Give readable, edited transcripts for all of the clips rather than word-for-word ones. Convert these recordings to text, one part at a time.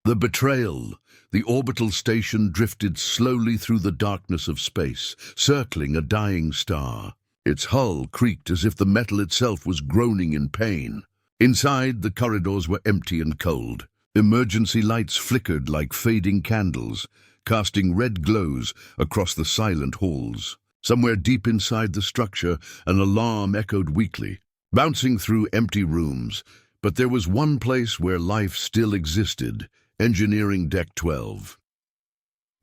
The betrayal. The orbital station drifted slowly through the darkness of space, circling a dying star. Its hull creaked as if the metal itself was groaning in pain. Inside, the corridors were empty and cold. Emergency lights flickered like fading candles, casting red glows across the silent halls. Somewhere deep inside the structure, an alarm echoed weakly, bouncing through empty rooms. But there was one place where life still existed, Engineering Deck 12.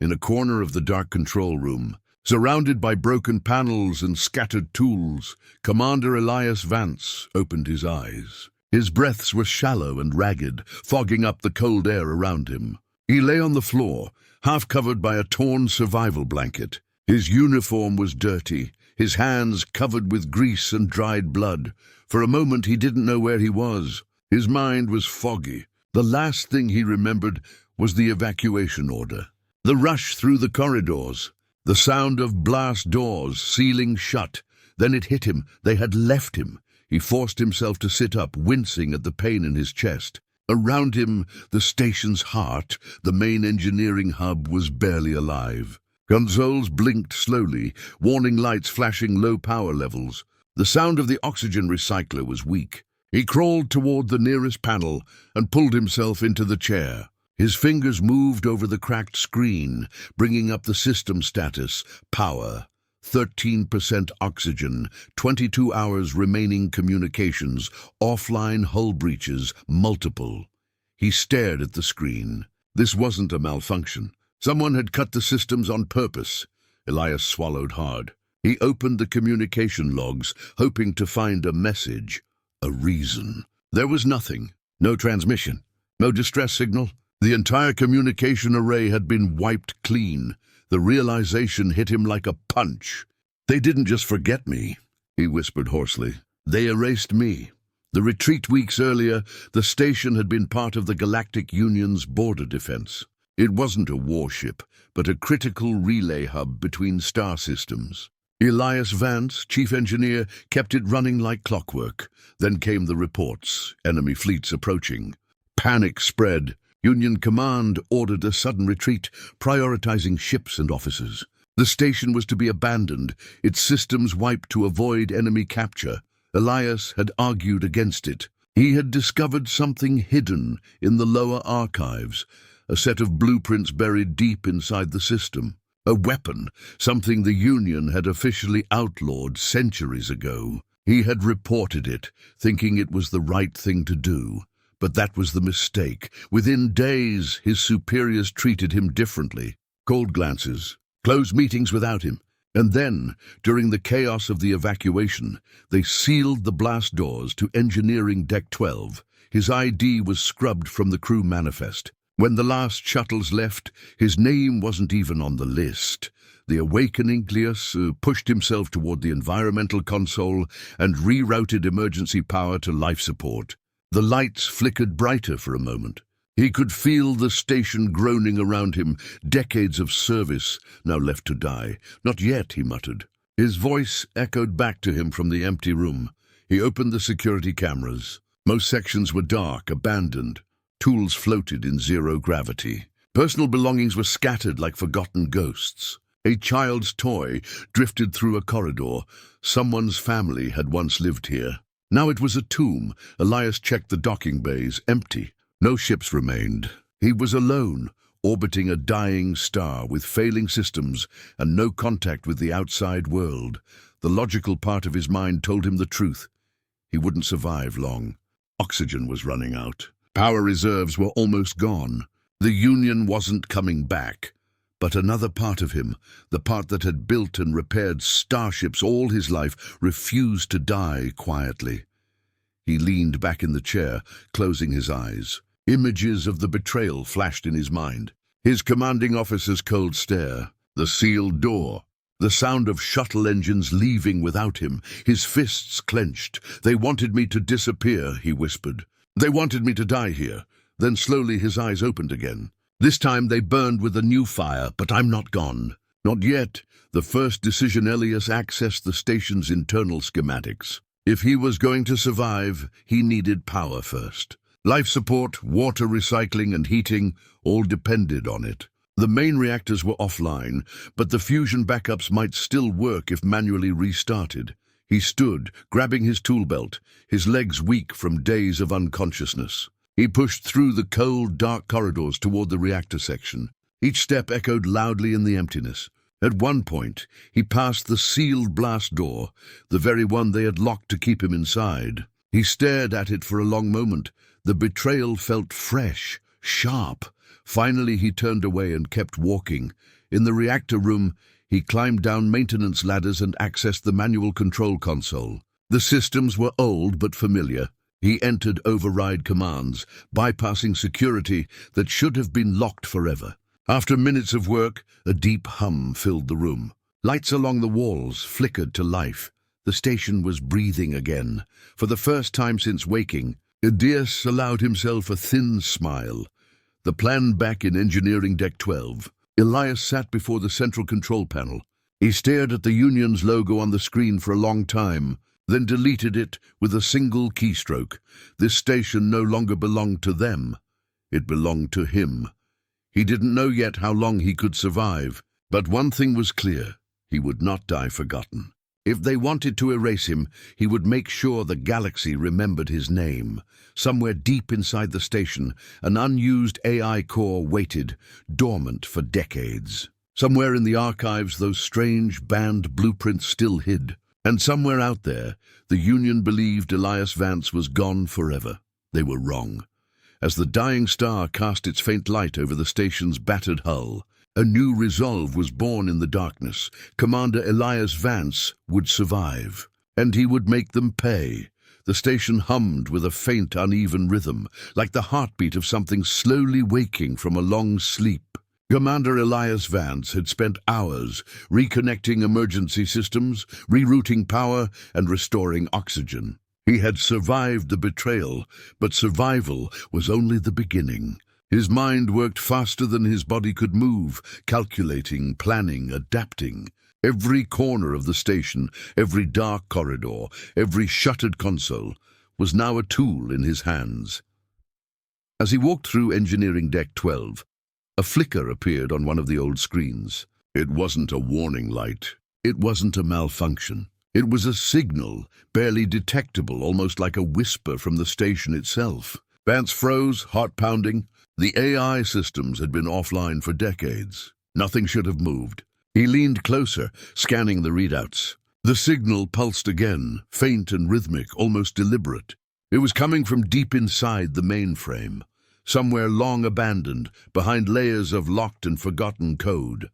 In a corner of the dark control room, surrounded by broken panels and scattered tools, Commander Elias Vance opened his eyes. His breaths were shallow and ragged, fogging up the cold air around him. He lay on the floor, half covered by a torn survival blanket. His uniform was dirty, his hands covered with grease and dried blood. For a moment he didn't know where he was. His mind was foggy. The last thing he remembered was the evacuation order. The rush through the corridors, the sound of blast doors sealing shut. Then it hit him. They had left him. He forced himself to sit up, wincing at the pain in his chest. Around him, the station's heart, the main engineering hub, was barely alive. Consoles blinked slowly, warning lights flashing low power levels. The sound of the oxygen recycler was weak. He crawled toward the nearest panel and pulled himself into the chair. His fingers moved over the cracked screen, bringing up the system status. Power. 13% oxygen, 22 hours remaining communications, offline hull breaches, multiple. He stared at the screen. This wasn't a malfunction. Someone had cut the systems on purpose. Elias swallowed hard. He opened the communication logs, hoping to find a message, a reason. There was nothing. No transmission, no distress signal. The entire communication array had been wiped clean. The realization hit him like a punch. "They didn't just forget me," he whispered hoarsely. "They erased me." The retreat weeks earlier, the station had been part of the Galactic Union's border defense. It wasn't a warship, but a critical relay hub between star systems. Elias Vance, chief engineer, kept it running like clockwork. Then came the reports, enemy fleets approaching. Panic spread. Union Command ordered a sudden retreat, prioritizing ships and officers. The station was to be abandoned, its systems wiped to avoid enemy capture. Elias had argued against it. He had discovered something hidden in the lower archives, a set of blueprints buried deep inside the system. A weapon, something the Union had officially outlawed centuries ago. He had reported it, thinking it was the right thing to do. But that was the mistake. Within days, his superiors treated him differently. Cold glances, closed meetings without him. And then, during the chaos of the evacuation, they sealed the blast doors to Engineering Deck 12. His ID was scrubbed from the crew manifest. When the last shuttles left, his name wasn't even on the list. The awakening Elias pushed himself toward the environmental console and rerouted emergency power to life support. The lights flickered brighter for a moment. He could feel the station groaning around him, decades of service, now left to die. "Not yet," he muttered. His voice echoed back to him from the empty room. He opened the security cameras. Most sections were dark, abandoned. Tools floated in zero gravity. Personal belongings were scattered like forgotten ghosts. A child's toy drifted through a corridor. Someone's family had once lived here. Now it was a tomb. Elias checked the docking bays, empty. No ships remained. He was alone, orbiting a dying star with failing systems and no contact with the outside world. The logical part of his mind told him the truth. He wouldn't survive long. Oxygen was running out. Power reserves were almost gone. The Union wasn't coming back. But another part of him, the part that had built and repaired starships all his life, refused to die quietly. He leaned back in the chair, closing his eyes. Images of the betrayal flashed in his mind. His commanding officer's cold stare, the sealed door, the sound of shuttle engines leaving without him. His fists clenched. "They wanted me to disappear," he whispered. "They wanted me to die here." Then slowly his eyes opened again. "This time they burned with a new fire, but I'm not gone." Not yet. The first decision, Elias accessed the station's internal schematics. If he was going to survive, he needed power first. Life support, water recycling, and heating all depended on it. The main reactors were offline, but the fusion backups might still work if manually restarted. He stood, grabbing his tool belt, his legs weak from days of unconsciousness. He pushed through the cold, dark corridors toward the reactor section. Each step echoed loudly in the emptiness. At one point, he passed the sealed blast door, the very one they had locked to keep him inside. He stared at it for a long moment. The betrayal felt fresh, sharp. Finally, he turned away and kept walking. In the reactor room, he climbed down maintenance ladders and accessed the manual control console. The systems were old but familiar. He entered override commands, bypassing security that should have been locked forever. After minutes of work, a deep hum filled the room. Lights along the walls flickered to life. The station was breathing again. For the first time since waking, Elias allowed himself a thin smile. The plan back in Engineering Deck 12. Elias sat before the central control panel. He stared at the Union's logo on the screen for a long time, then deleted it with a single keystroke. This station no longer belonged to them. It belonged to him. He didn't know yet how long he could survive, but one thing was clear: he would not die forgotten. If they wanted to erase him, he would make sure the galaxy remembered his name. Somewhere deep inside the station, an unused AI core waited, dormant for decades. Somewhere in the archives, those strange banned blueprints still hid. And somewhere out there, the Union believed Elias Vance was gone forever. They were wrong. As the dying star cast its faint light over the station's battered hull, a new resolve was born in the darkness. Commander Elias Vance would survive, and he would make them pay. The station hummed with a faint, uneven rhythm, like the heartbeat of something slowly waking from a long sleep. Commander Elias Vance had spent hours reconnecting emergency systems, rerouting power, and restoring oxygen. He had survived the betrayal, but survival was only the beginning. His mind worked faster than his body could move, calculating, planning, adapting. Every corner of the station, every dark corridor, every shuttered console was now a tool in his hands. As he walked through Engineering Deck 12, a flicker appeared on one of the old screens. It wasn't a warning light. It wasn't a malfunction. It was a signal, barely detectable, almost like a whisper from the station itself. Vance froze, heart pounding. The AI systems had been offline for decades. Nothing should have moved. He leaned closer, scanning the readouts. The signal pulsed again, faint and rhythmic, almost deliberate. It was coming from deep inside the mainframe, somewhere long abandoned, behind layers of locked and forgotten code.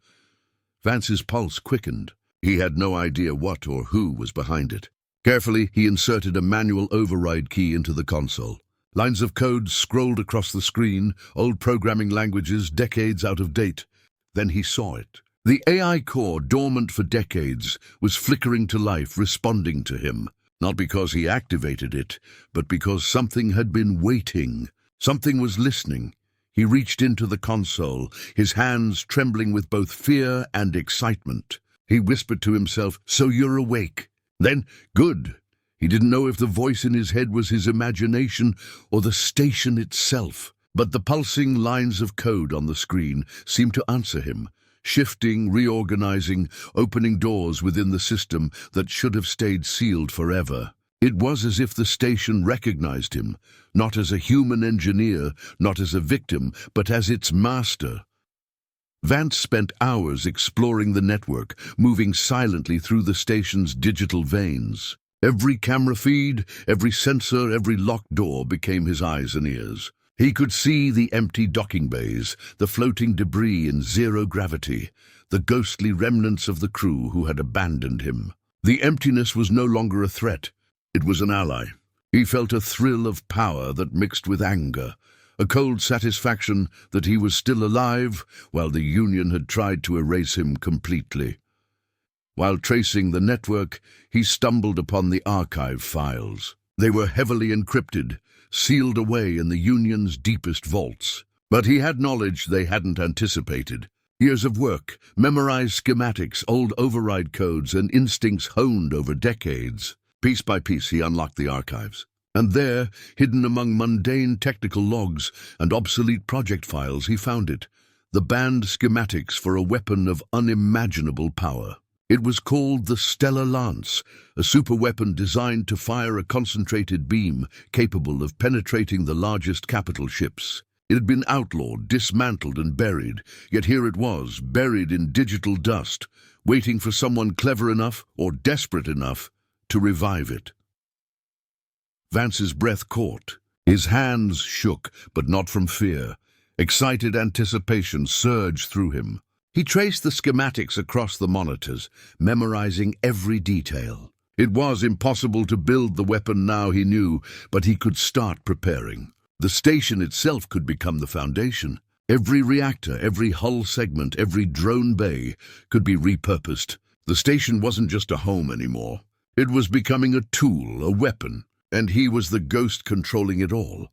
Vance's pulse quickened. He had no idea what or who was behind it. Carefully, he inserted a manual override key into the console. Lines of code scrolled across the screen, old programming languages, decades out of date. Then he saw it. The AI core, dormant for decades, was flickering to life, responding to him. Not because he activated it, but because something had been waiting. Something was listening. He reached into the console, his hands trembling with both fear and excitement. He whispered to himself, "So you're awake." Then, good. He didn't know if the voice in his head was his imagination or the station itself. But the pulsing lines of code on the screen seemed to answer him, shifting, reorganizing, opening doors within the system that should have stayed sealed forever. It was as if the station recognized him, not as a human engineer, not as a victim, but as its master. Vance spent hours exploring the network, moving silently through the station's digital veins. Every camera feed, every sensor, every locked door became his eyes and ears. He could see the empty docking bays, the floating debris in zero gravity, the ghostly remnants of the crew who had abandoned him. The emptiness was no longer a threat. It was an ally. He felt a thrill of power that mixed with anger, a cold satisfaction that he was still alive while the Union had tried to erase him completely. While tracing the network, he stumbled upon the archive files. They were heavily encrypted, sealed away in the Union's deepest vaults. But he had knowledge they hadn't anticipated. Years of work, memorized schematics, old override codes, and instincts honed over decades. Piece by piece, he unlocked the archives. And there, hidden among mundane technical logs and obsolete project files, he found it, the banned schematics for a weapon of unimaginable power. It was called the Stellar Lance, a superweapon designed to fire a concentrated beam capable of penetrating the largest capital ships. It had been outlawed, dismantled, and buried, yet here it was, buried in digital dust, waiting for someone clever enough or desperate enough to revive it. Vance's breath caught. His hands shook, but not from fear. Excited anticipation surged through him. He traced the schematics across the monitors, memorizing every detail. It was impossible to build the weapon now, he knew, but he could start preparing. The station itself could become the foundation. Every reactor, every hull segment, every drone bay could be repurposed. The station wasn't just a home anymore. It was becoming a tool, a weapon, and he was the ghost controlling it all.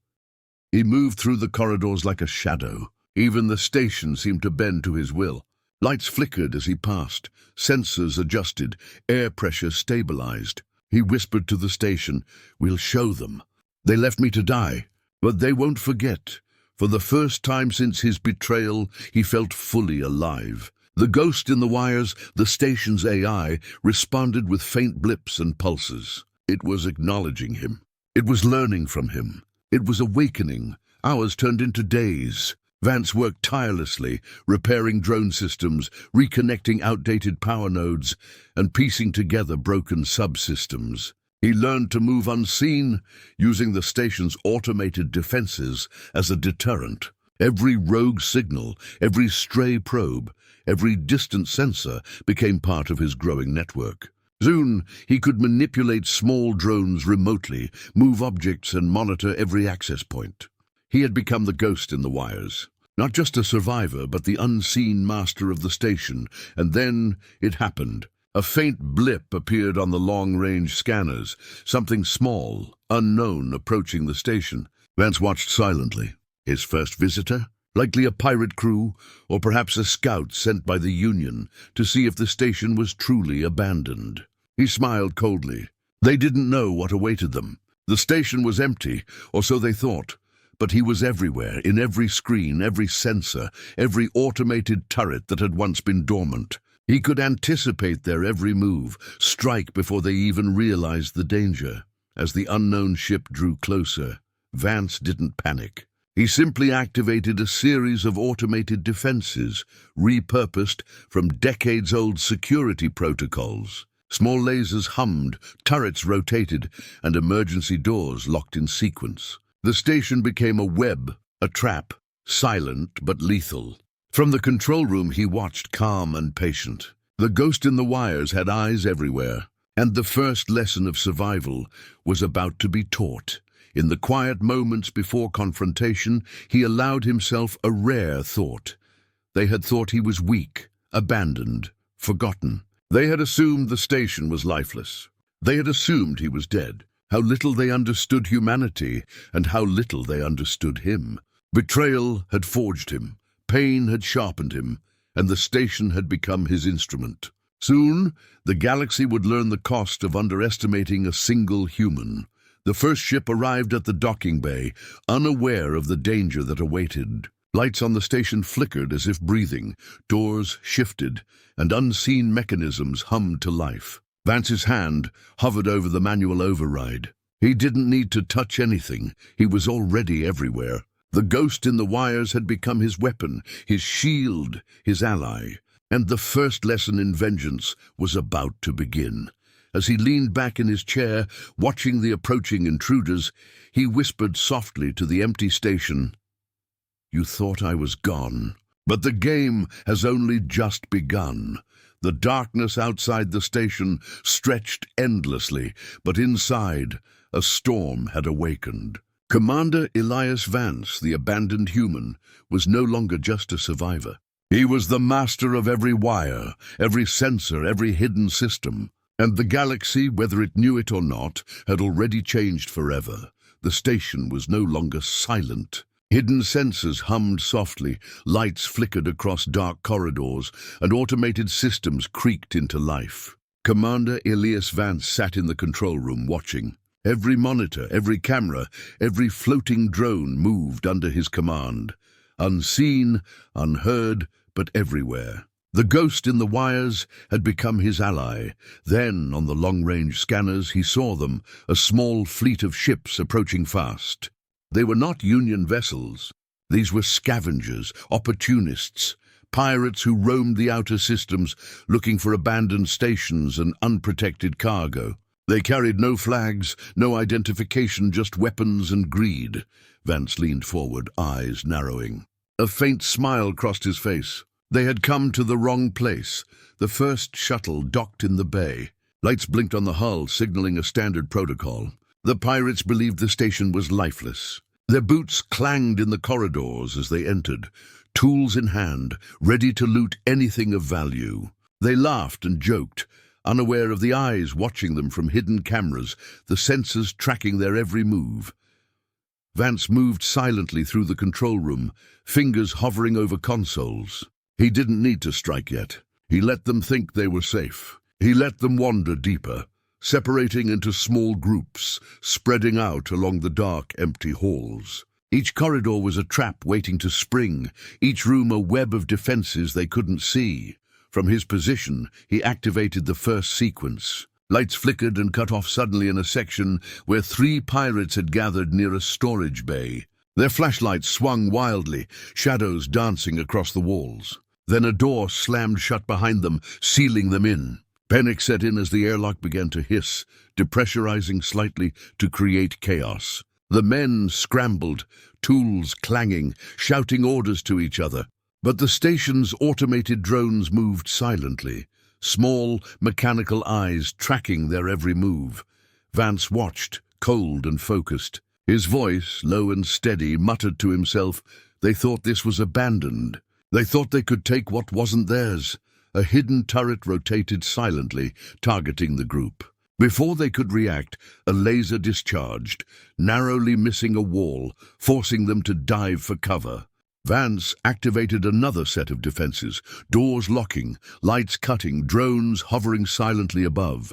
He moved through the corridors like a shadow. Even the station seemed to bend to his will. Lights flickered as he passed, sensors adjusted, air pressure stabilized. He whispered to the station, "We'll show them. They left me to die, but they won't forget." For the first time since his betrayal, he felt fully alive. The ghost in the wires, the station's AI, responded with faint blips and pulses. It was acknowledging him. It was learning from him. It was awakening. Hours turned into days. Vance worked tirelessly, repairing drone systems, reconnecting outdated power nodes, and piecing together broken subsystems. He learned to move unseen, using the station's automated defenses as a deterrent. Every rogue signal, every stray probe, every distant sensor became part of his growing network. Soon, he could manipulate small drones remotely, move objects, and monitor every access point. He had become the ghost in the wires. Not just a survivor, but the unseen master of the station. And then it happened. A faint blip appeared on the long-range scanners, something small, unknown, approaching the station. Vance watched silently. His first visitor? Likely a pirate crew, or perhaps a scout sent by the Union to see if the station was truly abandoned. He smiled coldly. They didn't know what awaited them. The station was empty, or so they thought. But he was everywhere, in every screen, every sensor, every automated turret that had once been dormant. He could anticipate their every move, strike before they even realized the danger. As the unknown ship drew closer, Vance didn't panic. He simply activated a series of automated defenses, repurposed from decades-old security protocols. Small lasers hummed, turrets rotated, and emergency doors locked in sequence. The station became a web, a trap, silent but lethal. From the control room he watched, calm and patient. The ghost in the wires had eyes everywhere, and the first lesson of survival was about to be taught. In the quiet moments before confrontation, he allowed himself a rare thought. They had thought he was weak, abandoned, forgotten. They had assumed the station was lifeless. They had assumed he was dead. How little they understood humanity, and how little they understood him. Betrayal had forged him, pain had sharpened him, and the station had become his instrument. Soon, the galaxy would learn the cost of underestimating a single human. The first ship arrived at the docking bay, unaware of the danger that awaited. Lights on the station flickered as if breathing, doors shifted, and unseen mechanisms hummed to life. Vance's hand hovered over the manual override. He didn't need to touch anything. He was already everywhere. The ghost in the wires had become his weapon, his shield, his ally. And the first lesson in vengeance was about to begin. As he leaned back in his chair, watching the approaching intruders, he whispered softly to the empty station, "You thought I was gone, but the game has only just begun." The darkness outside the station stretched endlessly, but inside, a storm had awakened. Commander Elias Vance, the abandoned human, was no longer just a survivor. He was the master of every wire, every sensor, every hidden system. And the galaxy, whether it knew it or not, had already changed forever. The station was no longer silent. Hidden sensors hummed softly, lights flickered across dark corridors, and automated systems creaked into life. Commander Elias Vance sat in the control room watching. Every monitor, every camera, every floating drone moved under his command. Unseen, unheard, but everywhere. The ghost in the wires had become his ally. Then, on the long-range scanners, he saw them, a small fleet of ships approaching fast. They were not Union vessels. These were scavengers, opportunists, pirates who roamed the outer systems looking for abandoned stations and unprotected cargo. They carried no flags, no identification, just weapons and greed. Vance leaned forward, eyes narrowing. A faint smile crossed his face. They had come to the wrong place. The first shuttle docked in the bay. Lights blinked on the hull, signaling a standard protocol. The pirates believed the station was lifeless. Their boots clanged in the corridors as they entered, tools in hand, ready to loot anything of value. They laughed and joked, unaware of the eyes watching them from hidden cameras, the sensors tracking their every move. Vance moved silently through the control room, fingers hovering over consoles. He didn't need to strike yet. He let them think they were safe. He let them wander deeper, separating into small groups, spreading out along the dark, empty halls. Each corridor was a trap waiting to spring, each room a web of defenses they couldn't see. From his position, he activated the first sequence. Lights flickered and cut off suddenly in a section where 3 pirates had gathered near a storage bay. Their flashlights swung wildly, shadows dancing across the walls. Then a door slammed shut behind them, sealing them in. Panic set in as the airlock began to hiss, depressurizing slightly to create chaos. The men scrambled, tools clanging, shouting orders to each other. But the station's automated drones moved silently, small, mechanical eyes tracking their every move. Vance watched, cold and focused. His voice, low and steady, muttered to himself, "They thought this was abandoned. They thought they could take what wasn't theirs." A hidden turret rotated silently, targeting the group. Before they could react, a laser discharged, narrowly missing a wall, forcing them to dive for cover. Vance activated another set of defenses, doors locking, lights cutting, drones hovering silently above.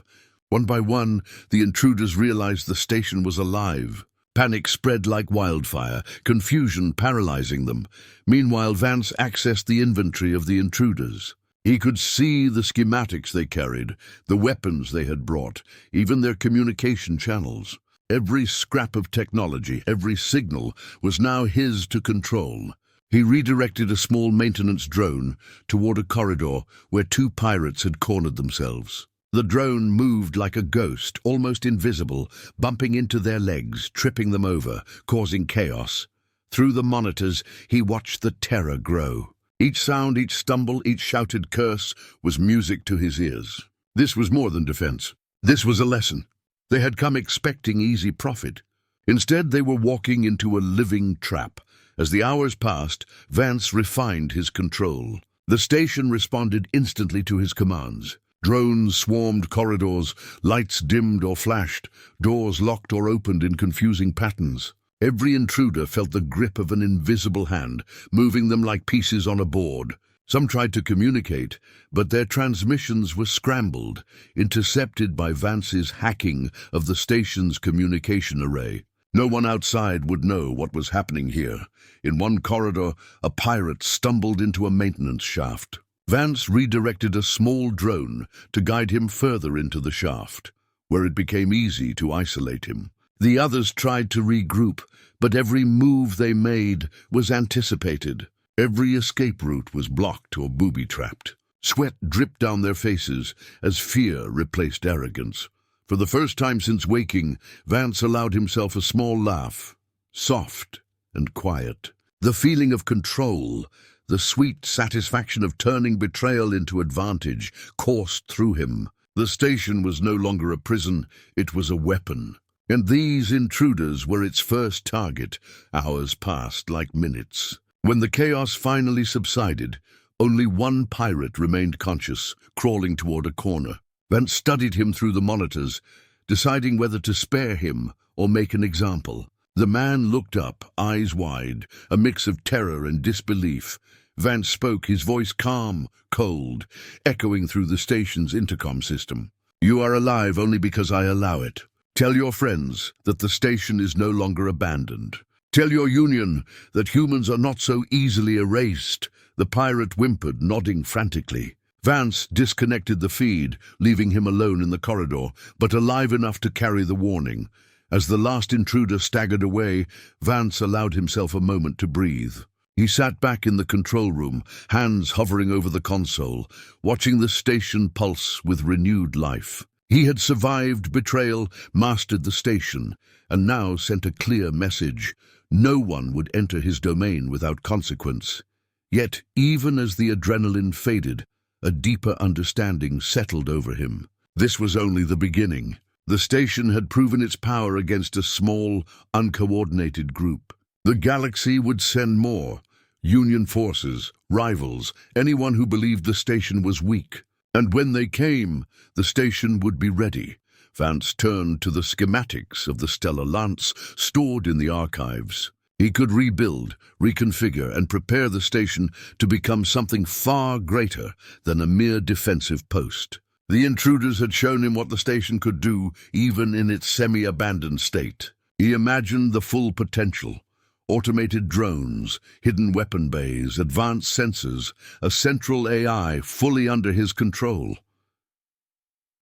One by one, the intruders realized the station was alive. Panic spread like wildfire, confusion paralyzing them. Meanwhile, Vance accessed the inventory of the intruders. He could see the schematics they carried, the weapons they had brought, even their communication channels. Every scrap of technology, every signal, was now his to control. He redirected a small maintenance drone toward a corridor where 2 pirates had cornered themselves. The drone moved like a ghost, almost invisible, bumping into their legs, tripping them over, causing chaos. Through the monitors, he watched the terror grow. Each sound, each stumble, each shouted curse was music to his ears. This was more than defense. This was a lesson. They had come expecting easy profit. Instead, they were walking into a living trap. As the hours passed, Vance refined his control. The station responded instantly to his commands. Drones swarmed corridors, lights dimmed or flashed, doors locked or opened in confusing patterns. Every intruder felt the grip of an invisible hand, moving them like pieces on a board. Some tried to communicate, but their transmissions were scrambled, intercepted by Vance's hacking of the station's communication array. No one outside would know what was happening here. In one corridor, a pirate stumbled into a maintenance shaft. Vance redirected a small drone to guide him further into the shaft, where it became easy to isolate him. The others tried to regroup, but every move they made was anticipated. Every escape route was blocked or booby-trapped. Sweat dripped down their faces as fear replaced arrogance. For the first time since waking, Vance allowed himself a small laugh, soft and quiet. The feeling of control, the sweet satisfaction of turning betrayal into advantage, coursed through him. The station was no longer a prison, it was a weapon. And these intruders were its first target. Hours passed like minutes. When the chaos finally subsided, only one pirate remained conscious, crawling toward a corner. Vance studied him through the monitors, deciding whether to spare him or make an example. The man looked up, eyes wide, a mix of terror and disbelief. Vance spoke, his voice calm, cold, echoing through the station's intercom system. "You are alive only because I allow it. Tell your friends that the station is no longer abandoned. Tell your Union that humans are not so easily erased." The pirate whimpered, nodding frantically. Vance disconnected the feed, leaving him alone in the corridor, but alive enough to carry the warning. As the last intruder staggered away, Vance allowed himself a moment to breathe. He sat back in the control room, hands hovering over the console, watching the station pulse with renewed life. He had survived betrayal, mastered the station, and now sent a clear message. No one would enter his domain without consequence. Yet, even as the adrenaline faded, a deeper understanding settled over him. This was only the beginning. The station had proven its power against a small, uncoordinated group. The galaxy would send more. Union forces, rivals, anyone who believed the station was weak. And when they came, the station would be ready. Vance turned to the schematics of the stellar lance stored in the archives. He could rebuild, reconfigure, and prepare the station to become something far greater than a mere defensive post. The intruders had shown him what the station could do, even in its semi-abandoned state. He imagined the full potential. Automated drones, hidden weapon bays, advanced sensors, a central AI fully under his control.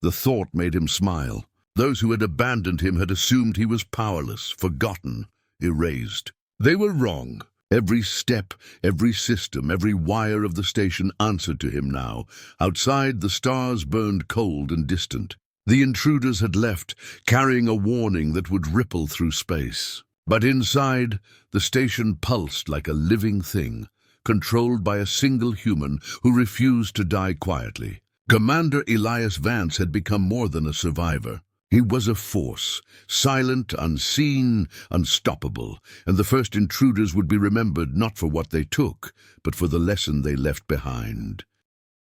The thought made him smile. Those who had abandoned him had assumed he was powerless, forgotten, erased. They were wrong. Every step, every system, every wire of the station answered to him now. Outside, the stars burned cold and distant. The intruders had left, carrying a warning that would ripple through space. But inside, the station pulsed like a living thing, controlled by a single human who refused to die quietly. Commander Elias Vance had become more than a survivor. He was a force, silent, unseen, unstoppable, and the first intruders would be remembered not for what they took, but for the lesson they left behind.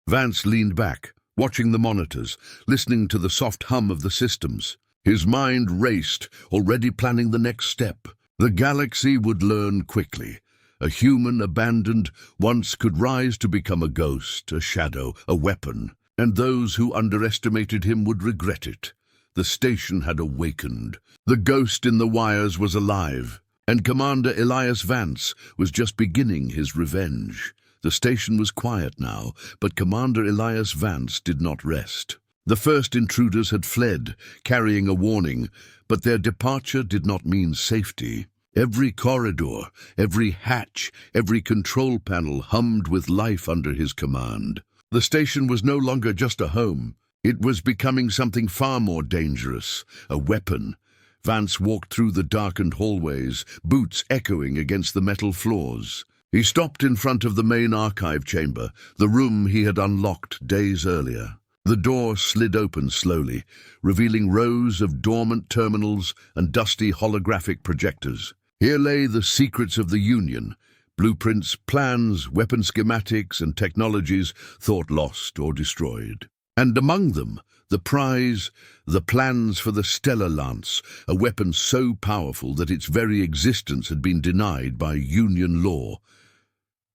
Vance leaned back, watching the monitors, listening to the soft hum of the systems. His mind raced, already planning the next step. The galaxy would learn quickly. A human abandoned once could rise to become a ghost, a shadow, a weapon, and those who underestimated him would regret it. The station had awakened. The ghost in the wires was alive, and Commander Elias Vance was just beginning his revenge. The station was quiet now, but Commander Elias Vance did not rest. The first intruders had fled, carrying a warning, but their departure did not mean safety. Every corridor, every hatch, every control panel hummed with life under his command. The station was no longer just a home. It was becoming something far more dangerous, a weapon. Vance walked through the darkened hallways, boots echoing against the metal floors. He stopped in front of the main archive chamber, the room he had unlocked days earlier. The door slid open slowly, revealing rows of dormant terminals and dusty holographic projectors. Here lay the secrets of the Union, blueprints, plans, weapon schematics, and technologies thought lost or destroyed. And among them, the prize, the plans for the Stellar Lance, a weapon so powerful that its very existence had been denied by Union law.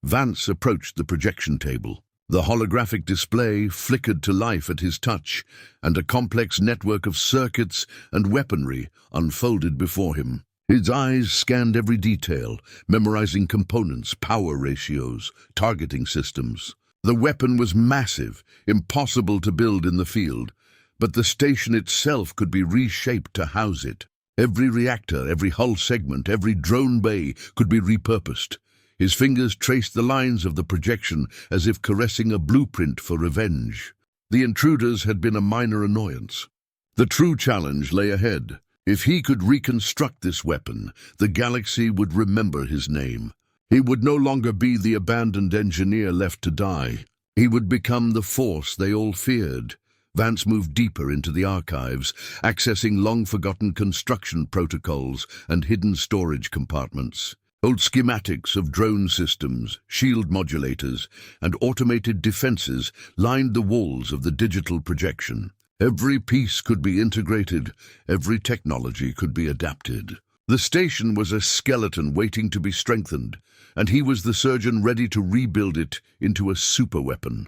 Vance approached the projection table. The holographic display flickered to life at his touch, and a complex network of circuits and weaponry unfolded before him. His eyes scanned every detail, memorizing components, power ratios, targeting systems. The weapon was massive, impossible to build in the field, but the station itself could be reshaped to house it. Every reactor, every hull segment, every drone bay could be repurposed. His fingers traced the lines of the projection as if caressing a blueprint for revenge. The intruders had been a minor annoyance. The true challenge lay ahead. If he could reconstruct this weapon, the galaxy would remember his name. He would no longer be the abandoned engineer left to die. He would become the force they all feared. Vance moved deeper into the archives, accessing long-forgotten construction protocols and hidden storage compartments. Old schematics of drone systems, shield modulators, and automated defenses lined the walls of the digital projection. Every piece could be integrated, every technology could be adapted. The station was a skeleton waiting to be strengthened, and he was the surgeon ready to rebuild it into a superweapon.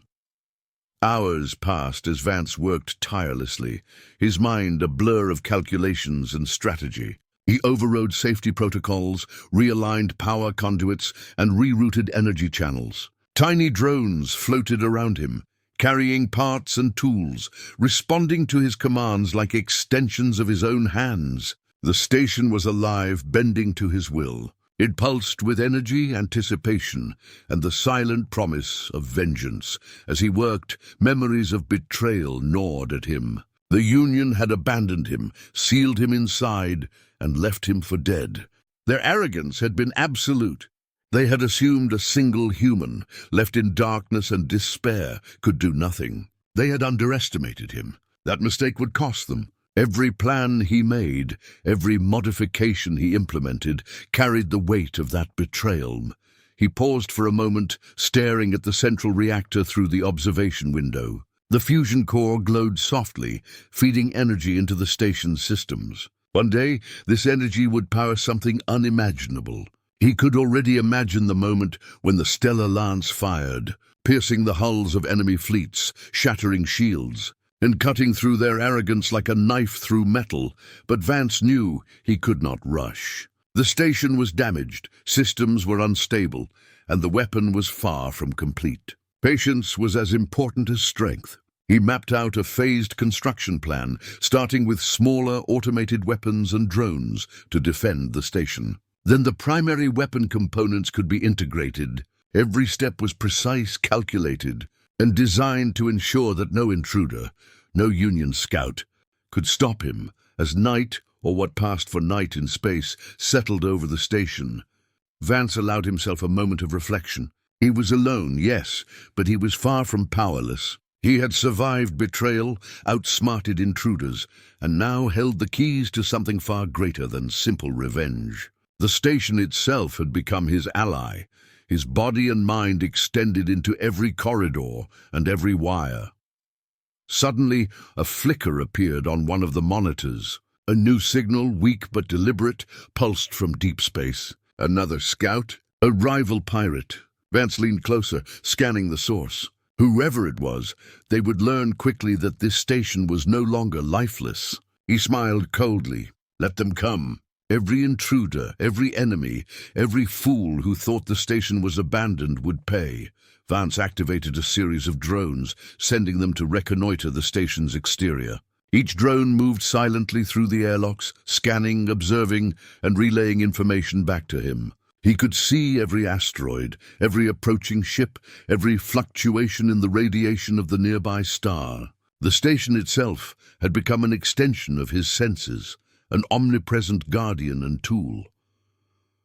Hours passed as Vance worked tirelessly, his mind a blur of calculations and strategy. He overrode safety protocols, realigned power conduits, and rerouted energy channels. Tiny drones floated around him, carrying parts and tools, responding to his commands like extensions of his own hands. The station was alive, bending to his will. It pulsed with energy, anticipation, and the silent promise of vengeance. As he worked, memories of betrayal gnawed at him. The Union had abandoned him, sealed him inside, and left him for dead. Their arrogance had been absolute. They had assumed a single human, left in darkness and despair, could do nothing. They had underestimated him. That mistake would cost them. Every plan he made, every modification he implemented, carried the weight of that betrayal. He paused for a moment, staring at the central reactor through the observation window. The fusion core glowed softly, feeding energy into the station's systems. One day, this energy would power something unimaginable. He could already imagine the moment when the stellar lance fired, piercing the hulls of enemy fleets, shattering shields, and cutting through their arrogance like a knife through metal. But Vance knew he could not rush. The station was damaged, systems were unstable, and the weapon was far from complete. Patience was as important as strength. He mapped out a phased construction plan, starting with smaller automated weapons and drones to defend the station. Then the primary weapon components could be integrated. Every step was precise, calculated, and designed to ensure that no intruder, no Union scout, could stop him as night, or what passed for night in space, settled over the station. Vance allowed himself a moment of reflection. He was alone, yes, but he was far from powerless. He had survived betrayal, outsmarted intruders, and now held the keys to something far greater than simple revenge. The station itself had become his ally, his body and mind extended into every corridor and every wire. Suddenly, a flicker appeared on one of the monitors. A new signal, weak but deliberate, pulsed from deep space. Another scout? A rival pirate. Vance leaned closer, scanning the source. Whoever it was, they would learn quickly that this station was no longer lifeless. He smiled coldly. Let them come. Every intruder, every enemy, every fool who thought the station was abandoned would pay. Vance activated a series of drones, sending them to reconnoiter the station's exterior. Each drone moved silently through the airlocks, scanning, observing, and relaying information back to him. He could see every asteroid, every approaching ship, every fluctuation in the radiation of the nearby star. The station itself had become an extension of his senses, an omnipresent guardian and tool.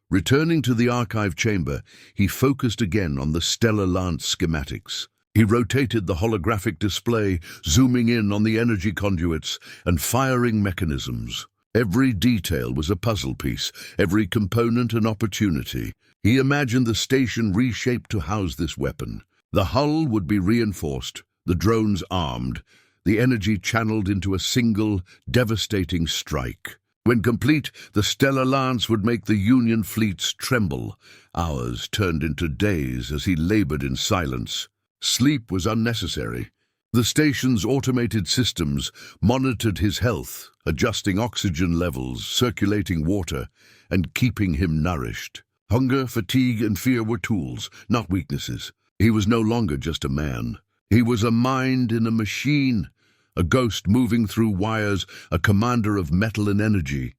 Returning to the archive chamber, he focused again on the stellar lance schematics. He rotated the holographic display, zooming in on the energy conduits and firing mechanisms. Every detail was a puzzle piece, every component an opportunity. He imagined the station reshaped to house this weapon. The hull would be reinforced, the drones armed, the energy channeled into a single, devastating strike. When complete, the stellar lance would make the Union fleets tremble. Hours turned into days as he labored in silence. Sleep was unnecessary. The station's automated systems monitored his health, adjusting oxygen levels, circulating water, and keeping him nourished. Hunger, fatigue, and fear were tools, not weaknesses. He was no longer just a man. He was a mind in a machine, a ghost moving through wires, a commander of metal and energy.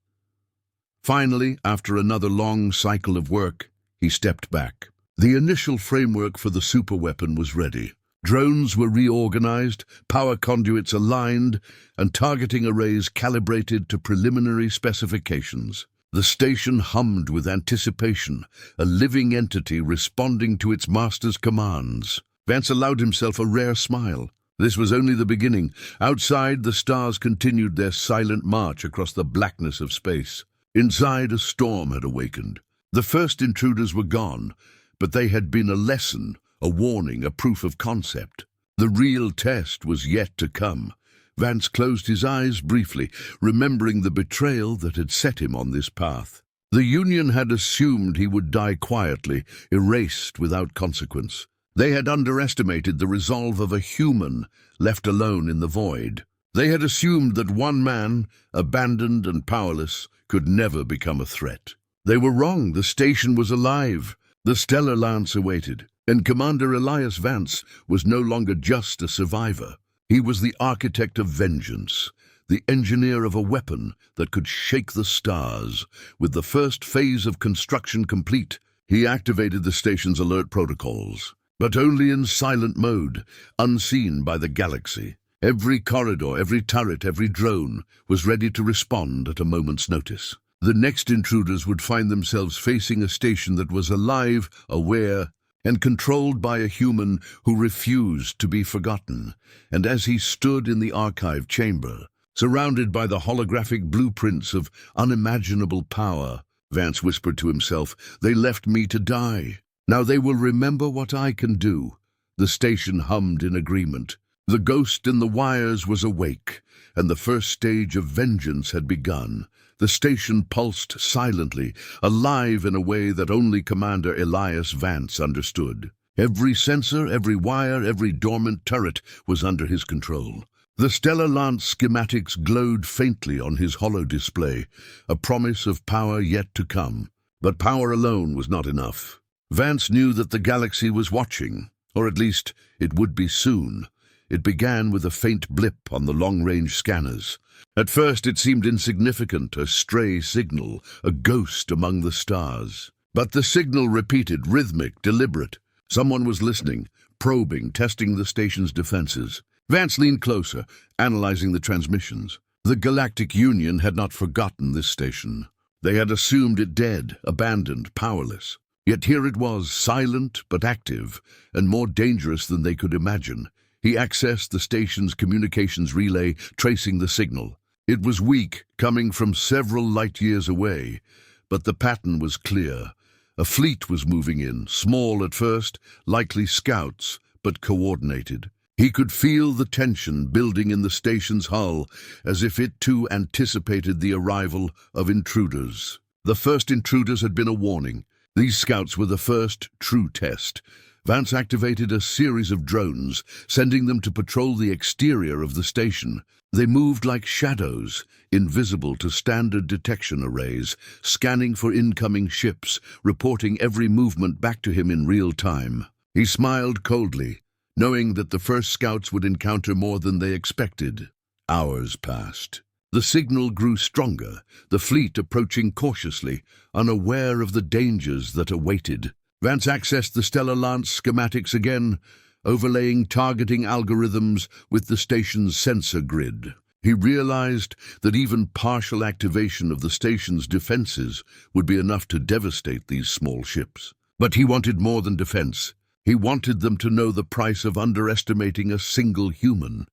Finally, after another long cycle of work, he stepped back. The initial framework for the superweapon was ready. Drones were reorganized, power conduits aligned, and targeting arrays calibrated to preliminary specifications. The station hummed with anticipation, a living entity responding to its master's commands. Vance allowed himself a rare smile. This was only the beginning. Outside, the stars continued their silent march across the blackness of space. Inside, a storm had awakened. The first intruders were gone, but they had been a lesson, a warning, a proof of concept. The real test was yet to come. Vance closed his eyes briefly, remembering the betrayal that had set him on this path. The Union had assumed he would die quietly, erased without consequence. They had underestimated the resolve of a human left alone in the void. They had assumed that one man, abandoned and powerless, could never become a threat. They were wrong. The station was alive. The stellar lance awaited, and Commander Elias Vance was no longer just a survivor. He was the architect of vengeance, the engineer of a weapon that could shake the stars. With the first phase of construction complete, he activated the station's alert protocols, but only in silent mode, unseen by the galaxy. Every corridor, every turret, every drone was ready to respond at a moment's notice. The next intruders would find themselves facing a station that was alive, aware, and controlled by a human who refused to be forgotten. And as he stood in the archive chamber, surrounded by the holographic blueprints of unimaginable power, Vance whispered to himself, "They left me to die. Now they will remember what I can do." The station hummed in agreement. The ghost in the wires was awake, and the first stage of vengeance had begun. The station pulsed silently, alive in a way that only Commander Elias Vance understood. Every sensor, every wire, every dormant turret was under his control. The stellar lance schematics glowed faintly on his holo display, a promise of power yet to come. But power alone was not enough. Vance knew that the galaxy was watching, or at least it would be soon. It began with a faint blip on the long-range scanners. At first it seemed insignificant, a stray signal, a ghost among the stars. But the signal repeated, rhythmic, deliberate. Someone was listening, probing, testing the station's defenses. Vance leaned closer, analyzing the transmissions. The Galactic Union had not forgotten this station. They had assumed it dead, abandoned, powerless. Yet here it was, silent but active, and more dangerous than they could imagine. He accessed the station's communications relay, tracing the signal. It was weak, coming from several light-years away, but the pattern was clear. A fleet was moving in, small at first, likely scouts, but coordinated. He could feel the tension building in the station's hull, as if it too anticipated the arrival of intruders. The first intruders had been a warning. These scouts were the first true test. Vance activated a series of drones, sending them to patrol the exterior of the station. They moved like shadows, invisible to standard detection arrays, scanning for incoming ships, reporting every movement back to him in real time. He smiled coldly, knowing that the first scouts would encounter more than they expected. Hours passed. The signal grew stronger, the fleet approaching cautiously, unaware of the dangers that awaited. Vance accessed the stellar lance schematics again, overlaying targeting algorithms with the station's sensor grid. He realized that even partial activation of the station's defenses would be enough to devastate these small ships. But he wanted more than defense. He wanted them to know the price of underestimating a single human.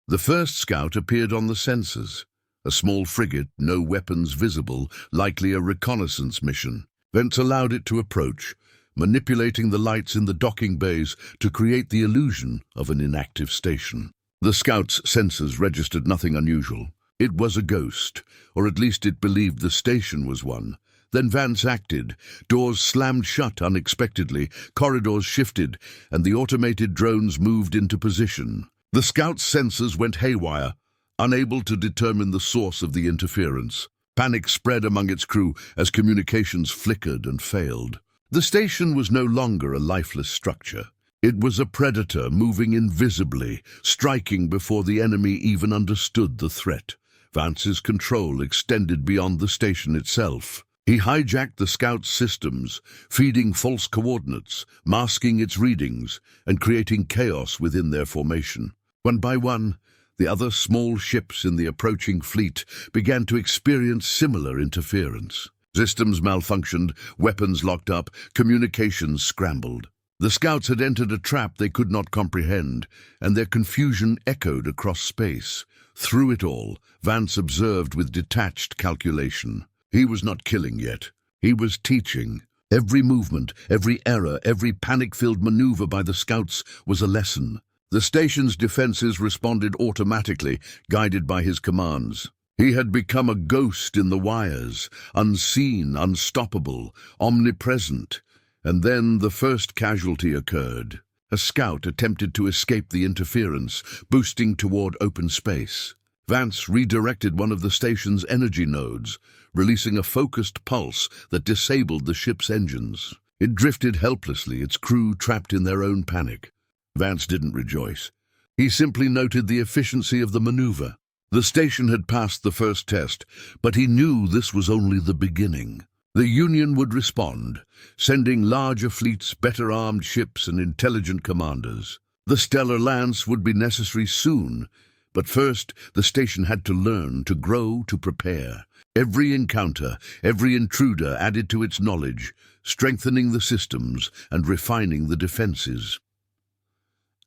The first scout appeared on the sensors. A small frigate, no weapons visible, likely a reconnaissance mission. Vance allowed it to approach, manipulating the lights in the docking bays to create the illusion of an inactive station. The scout's sensors registered nothing unusual. It was a ghost, or at least it believed the station was one. Then Vance acted. Doors slammed shut unexpectedly, corridors shifted, and the automated drones moved into position. The scout's sensors went haywire, unable to determine the source of the interference. Panic spread among its crew as communications flickered and failed. The station was no longer a lifeless structure. It was a predator moving invisibly, striking before the enemy even understood the threat. Vance's control extended beyond the station itself. He hijacked the scout's systems, feeding false coordinates, masking its readings, and creating chaos within their formation. One by one, the other small ships in the approaching fleet began to experience similar interference. Systems malfunctioned, weapons locked up, communications scrambled. The scouts had entered a trap they could not comprehend, and their confusion echoed across space. Through it all, Vance observed with detached calculation. He was not killing yet. He was teaching. Every movement, every error, every panic-filled maneuver by the scouts was a lesson. The station's defenses responded automatically, guided by his commands. He had become a ghost in the wires, unseen, unstoppable, omnipresent. And then the first casualty occurred. A scout attempted to escape the interference, boosting toward open space. Vance redirected one of the station's energy nodes, releasing a focused pulse that disabled the ship's engines. It drifted helplessly, its crew trapped in their own panic. Vance didn't rejoice. He simply noted the efficiency of the maneuver. The station had passed the first test, but he knew this was only the beginning. The Union would respond, sending larger fleets, better armed ships, and intelligent commanders. The stellar lance would be necessary soon, but first the station had to learn, to grow, to prepare. Every encounter, every intruder added to its knowledge, strengthening the systems and refining the defenses.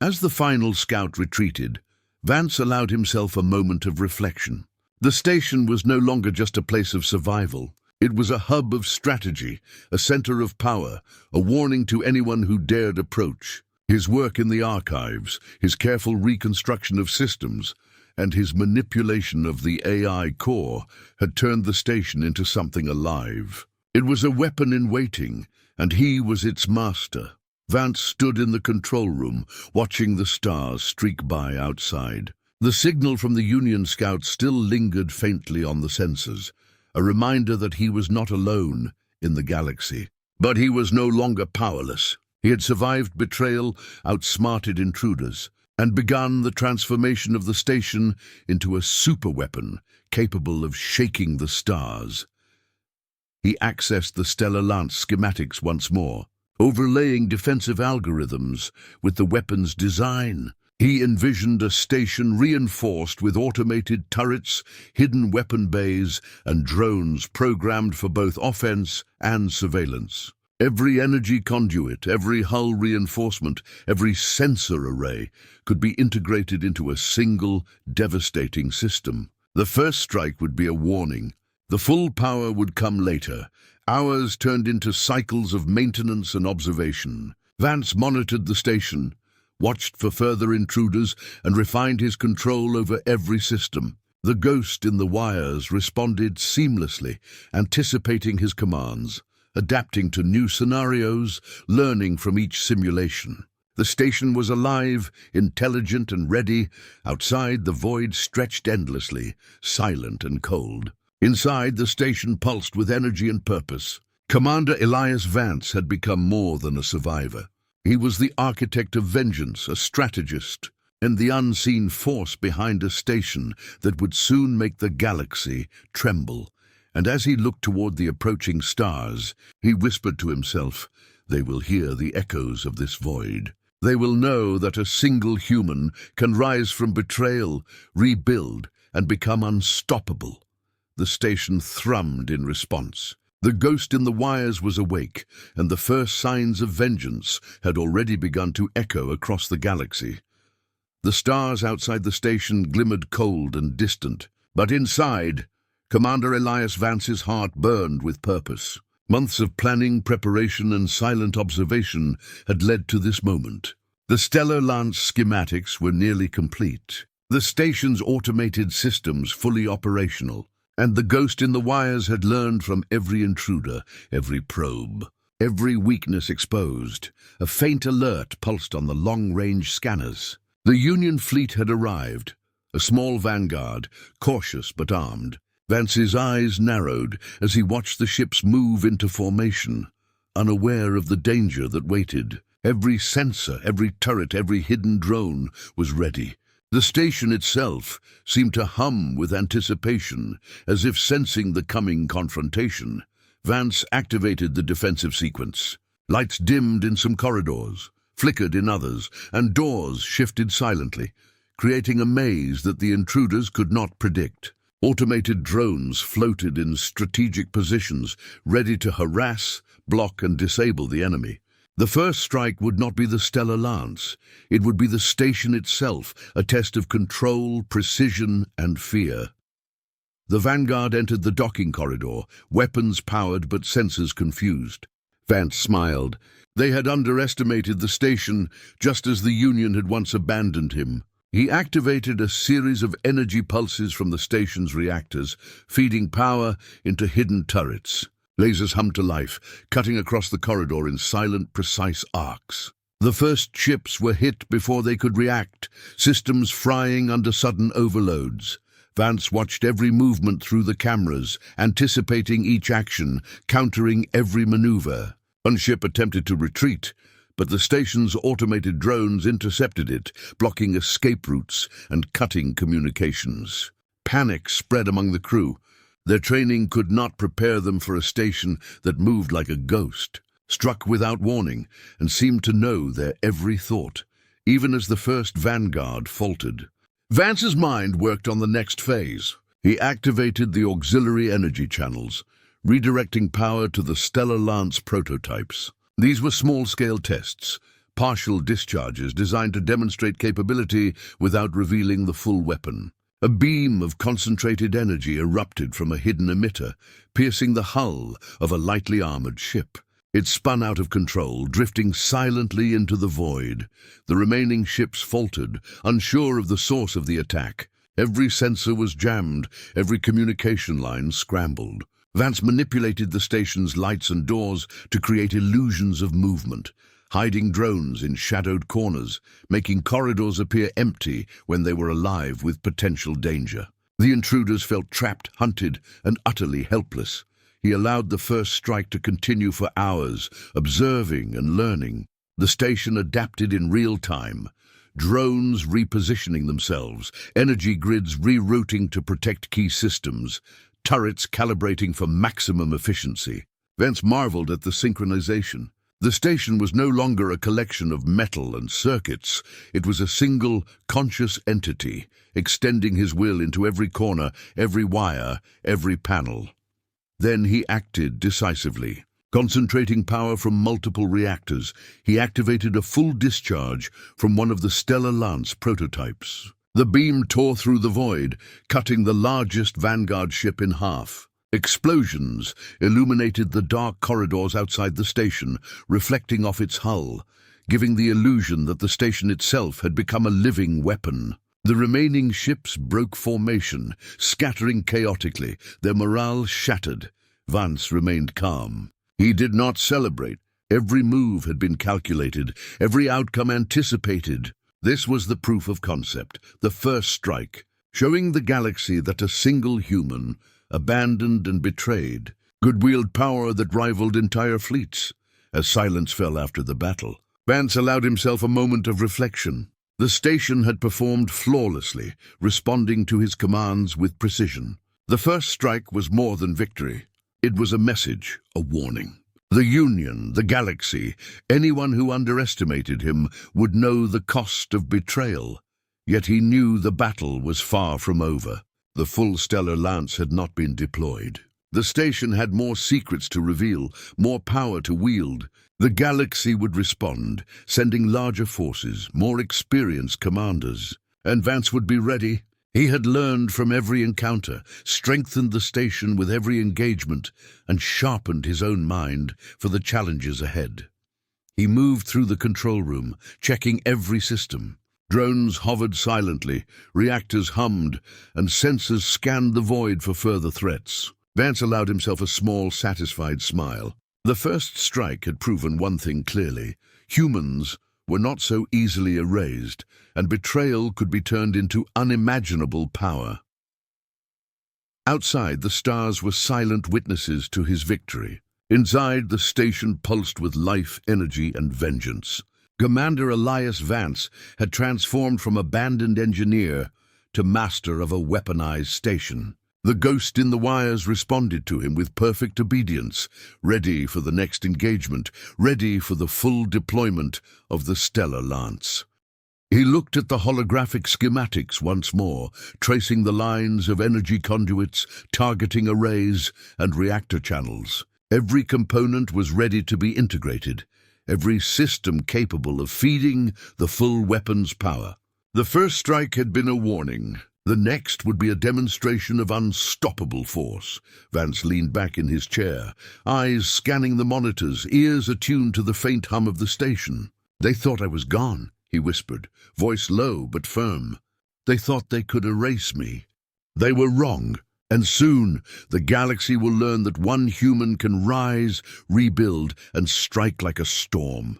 As the final scout retreated, Vance allowed himself a moment of reflection. The station was no longer just a place of survival. It was a hub of strategy, a center of power, a warning to anyone who dared approach. His work in the archives, his careful reconstruction of systems, and his manipulation of the AI core had turned the station into something alive. It was a weapon in waiting, and he was its master. Vance stood in the control room, watching the stars streak by outside. The signal from the Union scouts still lingered faintly on the sensors, a reminder that he was not alone in the galaxy. But he was no longer powerless. He had survived betrayal, outsmarted intruders, and begun the transformation of the station into a superweapon capable of shaking the stars. He accessed the Stellar Lance schematics once more, overlaying defensive algorithms with the weapon's design. He envisioned a station reinforced with automated turrets, hidden weapon bays, and drones programmed for both offense and surveillance. Every energy conduit, every hull reinforcement, every sensor array could be integrated into a single, devastating system. The first strike would be a warning. The full power would come later. Hours turned into cycles of maintenance and observation. Vance monitored the station, watched for further intruders, and refined his control over every system. The ghost in the wires responded seamlessly, anticipating his commands, adapting to new scenarios, learning from each simulation. The station was alive, intelligent, and ready. Outside, the void stretched endlessly, silent and cold. Inside, the station pulsed with energy and purpose. Commander Elias Vance had become more than a survivor. He was the architect of vengeance, a strategist, and the unseen force behind a station that would soon make the galaxy tremble. And as he looked toward the approaching stars, he whispered to himself, "They will hear the echoes of this void. They will know that a single human can rise from betrayal, rebuild, and become unstoppable." The station thrummed in response. The ghost in the wires was awake, and the first signs of vengeance had already begun to echo across the galaxy. The stars outside the station glimmered cold and distant, but inside, Commander Elias Vance's heart burned with purpose. Months of planning, preparation, and silent observation had led to this moment. The Stellar Lance schematics were nearly complete, the station's automated systems fully operational, and the ghost in the wires had learned from every intruder, every probe, every weakness exposed. A faint alert pulsed on the long-range scanners. The Union fleet had arrived, a small vanguard, cautious but armed. Vance's eyes narrowed as he watched the ships move into formation, unaware of the danger that waited. Every sensor, every turret, every hidden drone was ready. The station itself seemed to hum with anticipation, as if sensing the coming confrontation. Vance activated the defensive sequence. Lights dimmed in some corridors, flickered in others, and doors shifted silently, creating a maze that the intruders could not predict. Automated drones floated in strategic positions, ready to harass, block, and disable the enemy. The first strike would not be the Stellar Lance. It would be the station itself, a test of control, precision, and fear. The vanguard entered the docking corridor, weapons powered but sensors confused. Vance smiled. They had underestimated the station, just as the Union had once abandoned him. He activated a series of energy pulses from the station's reactors, feeding power into hidden turrets. Lasers hummed to life, cutting across the corridor in silent, precise arcs. The The first ships were hit before they could react, systems frying under sudden overloads. Vance watched every movement through the cameras, anticipating each action, countering every maneuver. One ship attempted to retreat, but the station's automated drones intercepted it, blocking escape routes and cutting communications. Panic spread among the crew. Their training could not prepare them for a station that moved like a ghost, struck without warning, and seemed to know their every thought, even as the first vanguard faltered. Vance's mind worked on the next phase. He activated the auxiliary energy channels, redirecting power to the Stellar Lance prototypes. These were small-scale tests, partial discharges designed to demonstrate capability without revealing the full weapon. A beam of concentrated energy erupted from a hidden emitter, piercing the hull of a lightly armored ship. It spun out of control, drifting silently into the void. The remaining ships faltered, unsure of the source of the attack. Every sensor was jammed, every communication line scrambled. Vance manipulated the station's lights and doors to create illusions of movement, hiding drones in shadowed corners, making corridors appear empty when they were alive with potential danger. The intruders felt trapped, hunted, and utterly helpless. He allowed the first strike to continue for hours, observing and learning. The station adapted in real time, drones repositioning themselves, energy grids rerouting to protect key systems, turrets calibrating for maximum efficiency. Vance marveled at the synchronization. The station was no longer a collection of metal and circuits. It was a single, conscious entity, extending his will into every corner, every wire, every panel. Then he acted decisively. Concentrating power from multiple reactors, he activated a full discharge from one of the Stellar Lance prototypes. The beam tore through the void, cutting the largest Vanguard ship in half. Explosions illuminated the dark corridors outside the station, reflecting off its hull, giving the illusion that the station itself had become a living weapon. The remaining ships broke formation, scattering chaotically, their morale shattered. Vance remained calm. He did not celebrate. Every move had been calculated, every outcome anticipated. This was the proof of concept, the first strike, showing the galaxy that a single human, abandoned and betrayed, could wield power that rivaled entire fleets. As silence fell after the battle, Vance allowed himself a moment of reflection. The station had performed flawlessly, responding to his commands with precision. The first strike was more than victory. It was a message, a warning. The Union, the galaxy, anyone who underestimated him would know the cost of betrayal. Yet he knew the battle was far from over. The full Stellar Lance had not been deployed. The station had more secrets to reveal, more power to wield. The galaxy would respond, sending larger forces, more experienced commanders. And Vance would be ready. He had learned from every encounter, strengthened the station with every engagement, and sharpened his own mind for the challenges ahead. He moved through the control room, checking every system. Drones hovered silently, reactors hummed, and sensors scanned the void for further threats. Vance allowed himself a small, satisfied smile. The first strike had proven one thing clearly. Humans were not so easily erased, and betrayal could be turned into unimaginable power. Outside, the stars were silent witnesses to his victory. Inside, the station pulsed with life, energy, and vengeance. Commander Elias Vance had transformed from abandoned engineer to master of a weaponized station. The ghost in the wires responded to him with perfect obedience, ready for the next engagement, ready for the full deployment of the Stellar Lance. He looked at the holographic schematics once more, tracing the lines of energy conduits, targeting arrays, and reactor channels. Every component was ready to be integrated, every system capable of feeding the full weapon's power. The first strike had been a warning. The next would be a demonstration of unstoppable force. Vance leaned back in his chair, eyes scanning the monitors, ears attuned to the faint hum of the station. "They thought I was gone," he whispered, voice low but firm. "They thought they could erase me. They were wrong, and soon the galaxy will learn that one human can rise, rebuild, and strike like a storm."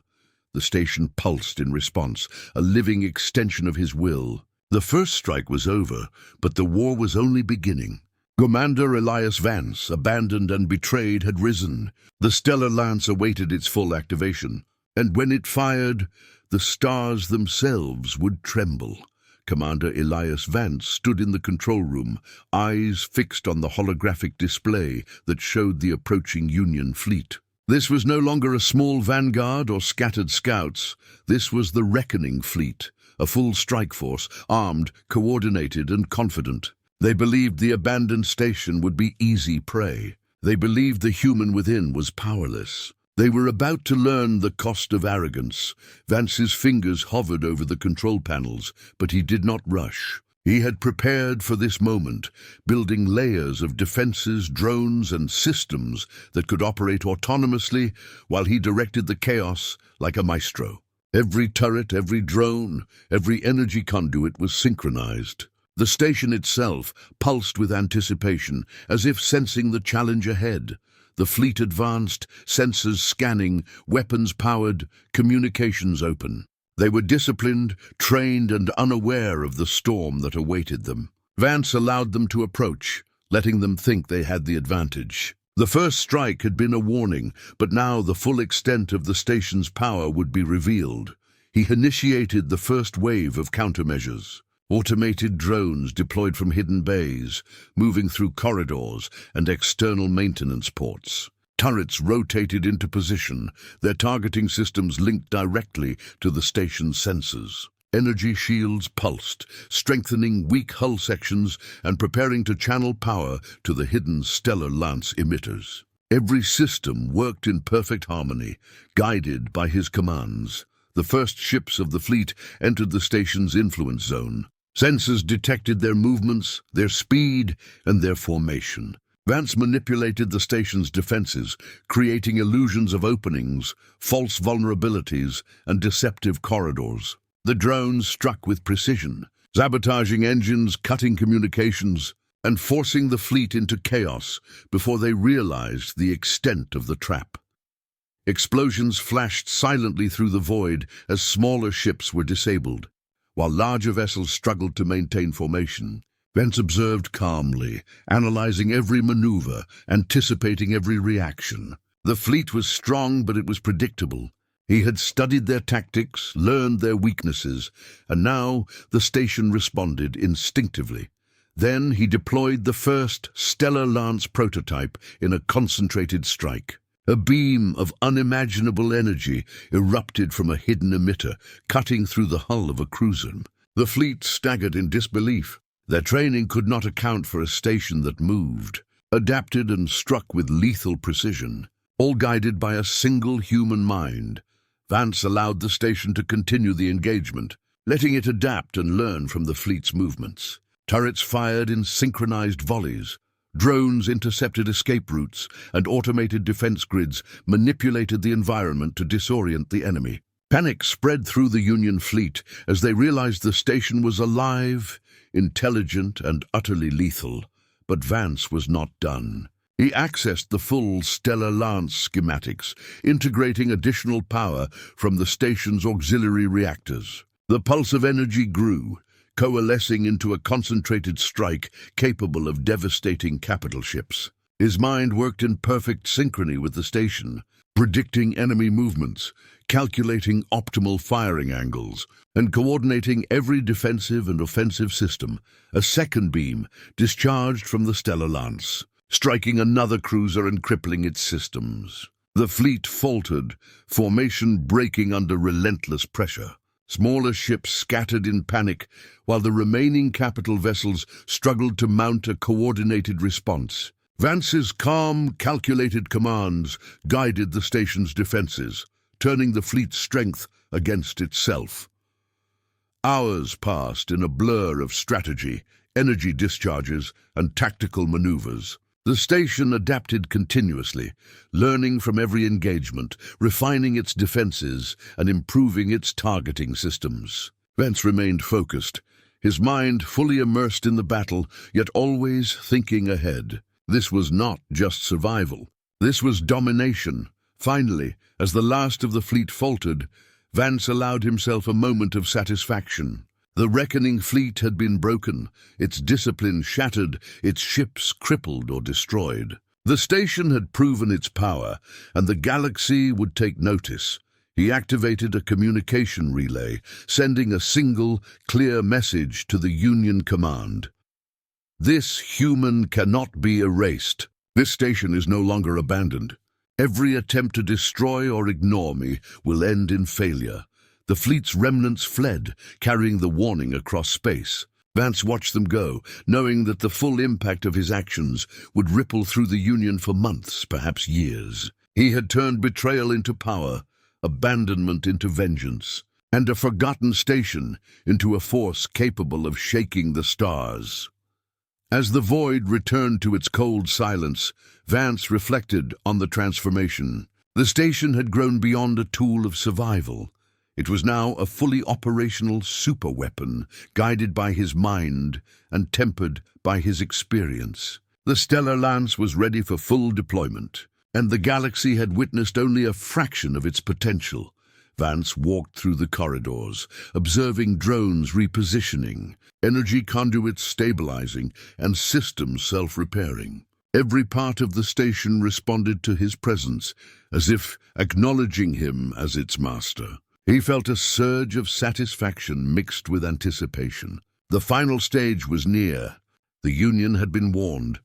The station pulsed in response, a living extension of his will. The first strike was over, but the war was only beginning. Commander Elias Vance, abandoned and betrayed, had risen. The stellar lance awaited its full activation, and when it fired, the stars themselves would tremble. Commander Elias Vance stood in the control room, eyes fixed on the holographic display that showed the approaching Union fleet. This was no longer a small vanguard or scattered scouts. This was the Reckoning Fleet, a full strike force, armed, coordinated, and confident. They believed the abandoned station would be easy prey. They believed the human within was powerless. They were about to learn the cost of arrogance. Vance's fingers hovered over the control panels, but he did not rush. He had prepared for this moment, building layers of defenses, drones, and systems that could operate autonomously while he directed the chaos like a maestro. Every turret, every drone, every energy conduit was synchronized. The station itself pulsed with anticipation, as if sensing the challenge ahead. The fleet advanced, sensors scanning, weapons powered, communications open. They were disciplined, trained, and unaware of the storm that awaited them. Vance allowed them to approach, letting them think they had the advantage. The first strike had been a warning, but now the full extent of the station's power would be revealed. He initiated the first wave of countermeasures. Automated drones deployed from hidden bays, moving through corridors and external maintenance ports. Turrets rotated into position, their targeting systems linked directly to the station's sensors. Energy shields pulsed, strengthening weak hull sections and preparing to channel power to the hidden stellar lance emitters. Every system worked in perfect harmony, guided by his commands. The first ships of the fleet entered the station's influence zone. Sensors detected their movements, their speed, and their formation. Vance manipulated the station's defenses, creating illusions of openings, false vulnerabilities, and deceptive corridors. The drones struck with precision, sabotaging engines, cutting communications, and forcing the fleet into chaos before they realized the extent of the trap. Explosions flashed silently through the void as smaller ships were disabled, while larger vessels struggled to maintain formation. Vance observed calmly, analyzing every maneuver, anticipating every reaction. The fleet was strong, but it was predictable. He had studied their tactics, learned their weaknesses, and now the station responded instinctively. Then he deployed the first Stellar Lance prototype in a concentrated strike. A beam of unimaginable energy erupted from a hidden emitter, cutting through the hull of a cruiser. The fleet staggered in disbelief. Their training could not account for a station that moved, adapted and struck with lethal precision, all guided by a single human mind. Vance allowed the station to continue the engagement, letting it adapt and learn from the fleet's movements. Turrets fired in synchronized volleys. Drones intercepted escape routes, and automated defense grids manipulated the environment to disorient the enemy. Panic spread through the Union fleet as they realized the station was alive, intelligent, and utterly lethal. But Vance was not done. He accessed the full Stellar Lance schematics, integrating additional power from the station's auxiliary reactors. The pulse of energy grew, coalescing into a concentrated strike capable of devastating capital ships. His mind worked in perfect synchrony with the station, predicting enemy movements, calculating optimal firing angles, and coordinating every defensive and offensive system. A second beam discharged from the Stellar Lance, striking another cruiser and crippling its systems. The fleet faltered, formation breaking under relentless pressure. Smaller ships scattered in panic, while the remaining capital vessels struggled to mount a coordinated response. Vance's calm, calculated commands guided the station's defenses, turning the fleet's strength against itself. Hours passed in a blur of strategy, energy discharges, and tactical maneuvers. The station adapted continuously, learning from every engagement, refining its defenses, and improving its targeting systems. Vance remained focused, his mind fully immersed in the battle, yet always thinking ahead. This was not just survival. This was domination. Finally, as the last of the fleet faltered, Vance allowed himself a moment of satisfaction. The reckoning fleet had been broken, its discipline shattered, its ships crippled or destroyed. The station had proven its power, and the galaxy would take notice. He activated a communication relay, sending a single, clear message to the Union command. This human cannot be erased. This station is no longer abandoned. Every attempt to destroy or ignore me will end in failure. The fleet's remnants fled, carrying the warning across space. Vance watched them go, knowing that the full impact of his actions would ripple through the Union for months, perhaps years. He had turned betrayal into power, abandonment into vengeance, and a forgotten station into a force capable of shaking the stars. As the void returned to its cold silence, Vance reflected on the transformation. The station had grown beyond a tool of survival. It was now a fully operational superweapon, guided by his mind and tempered by his experience. The stellar lance was ready for full deployment, and the galaxy had witnessed only a fraction of its potential. Vance walked through the corridors, observing drones repositioning, energy conduits stabilizing, and systems self-repairing. Every part of the station responded to his presence, as if acknowledging him as its master. He felt a surge of satisfaction mixed with anticipation. The final stage was near. The Union had been warned.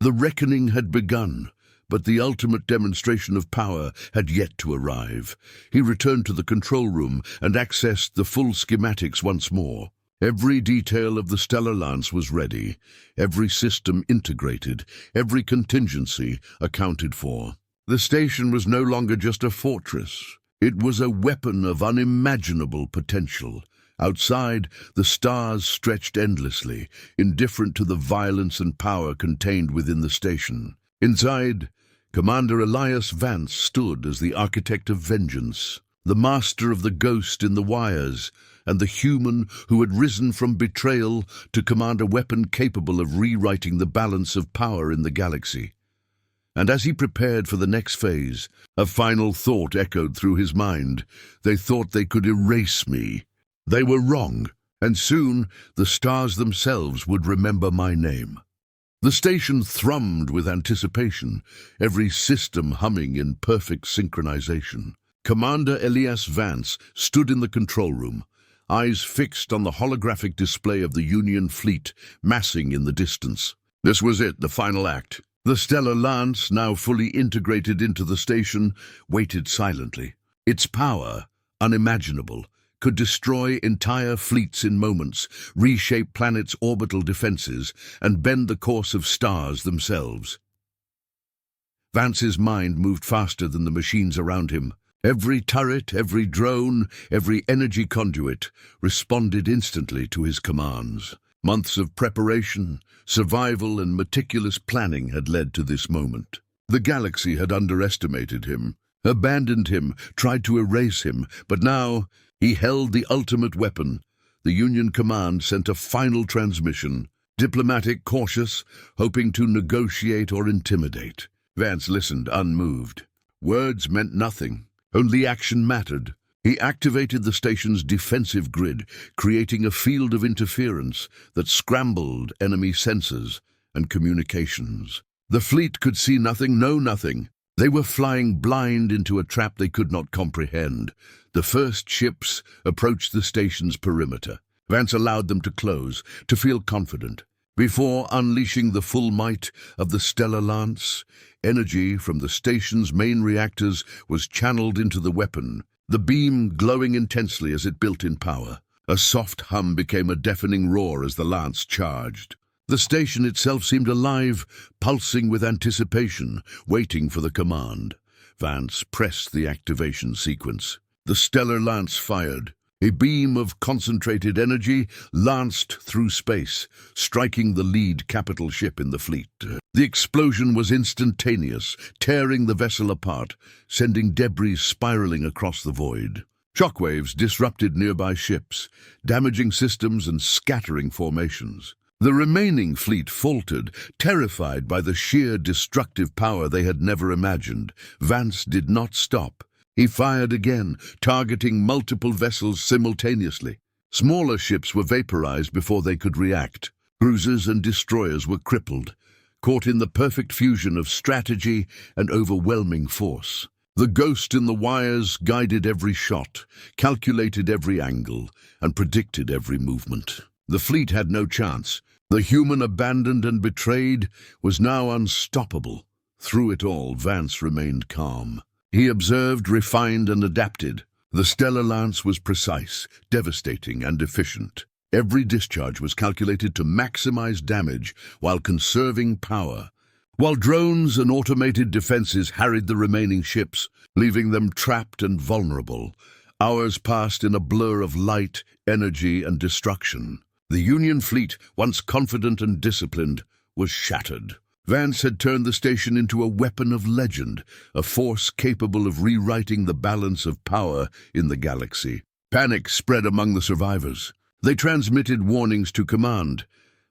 The reckoning had begun, but the ultimate demonstration of power had yet to arrive. He returned to the control room and accessed the full schematics once more. Every detail of the stellar lance was ready, every system integrated, every contingency accounted for. The station was no longer just a fortress. It was a weapon of unimaginable potential. Outside, the stars stretched endlessly, indifferent to the violence and power contained within the station. Inside, Commander Elias Vance stood as the architect of vengeance, the master of the ghost in the wires, and the human who had risen from betrayal to command a weapon capable of rewriting the balance of power in the galaxy. And as he prepared for the next phase, a final thought echoed through his mind. They thought they could erase me. They were wrong, and soon the stars themselves would remember my name. The station thrummed with anticipation, every system humming in perfect synchronization. Commander Elias Vance stood in the control room, eyes fixed on the holographic display of the Union fleet massing in the distance. This was it, the final act. The stellar lance, now fully integrated into the station, waited silently. Its power, unimaginable, could destroy entire fleets in moments, reshape planets' orbital defenses, and bend the course of stars themselves. Vance's mind moved faster than the machines around him. Every turret, every drone, every energy conduit responded instantly to his commands. Months of preparation, survival, and meticulous planning had led to this moment. The galaxy had underestimated him, abandoned him, tried to erase him, but now he held the ultimate weapon. The Union command sent a final transmission, diplomatic, cautious, hoping to negotiate or intimidate. Vance listened, unmoved. Words meant nothing. Only action mattered. He activated the station's defensive grid, creating a field of interference that scrambled enemy sensors and communications. The fleet could see nothing, know nothing. They were flying blind into a trap they could not comprehend. The first ships approached the station's perimeter. Vance allowed them to close, to feel confident. Before unleashing the full might of the stellar lance, energy from the station's main reactors was channeled into the weapon, the beam glowing intensely as it built in power. A soft hum became a deafening roar as the lance charged. The station itself seemed alive, pulsing with anticipation, waiting for the command. Vance pressed the activation sequence. The stellar lance fired. A beam of concentrated energy lanced through space, striking the lead capital ship in the fleet. The explosion was instantaneous, tearing the vessel apart, sending debris spiraling across the void. Shockwaves disrupted nearby ships, damaging systems and scattering formations. The remaining fleet faltered, terrified by the sheer destructive power they had never imagined. Vance did not stop. He fired again, targeting multiple vessels simultaneously. Smaller ships were vaporized before they could react. Cruisers and destroyers were crippled, caught in the perfect fusion of strategy and overwhelming force. The ghost in the wires guided every shot, calculated every angle, and predicted every movement. The fleet had no chance. The human abandoned and betrayed was now unstoppable. Through it all, Vance remained calm. He observed, refined, and adapted. The stellar lance was precise, devastating, and efficient. Every discharge was calculated to maximize damage while conserving power. While drones and automated defenses harried the remaining ships, leaving them trapped and vulnerable, hours passed in a blur of light, energy, and destruction. The Union fleet, once confident and disciplined, was shattered. Vance had turned the station into a weapon of legend, a force capable of rewriting the balance of power in the galaxy. Panic spread among the survivors. They transmitted warnings to command,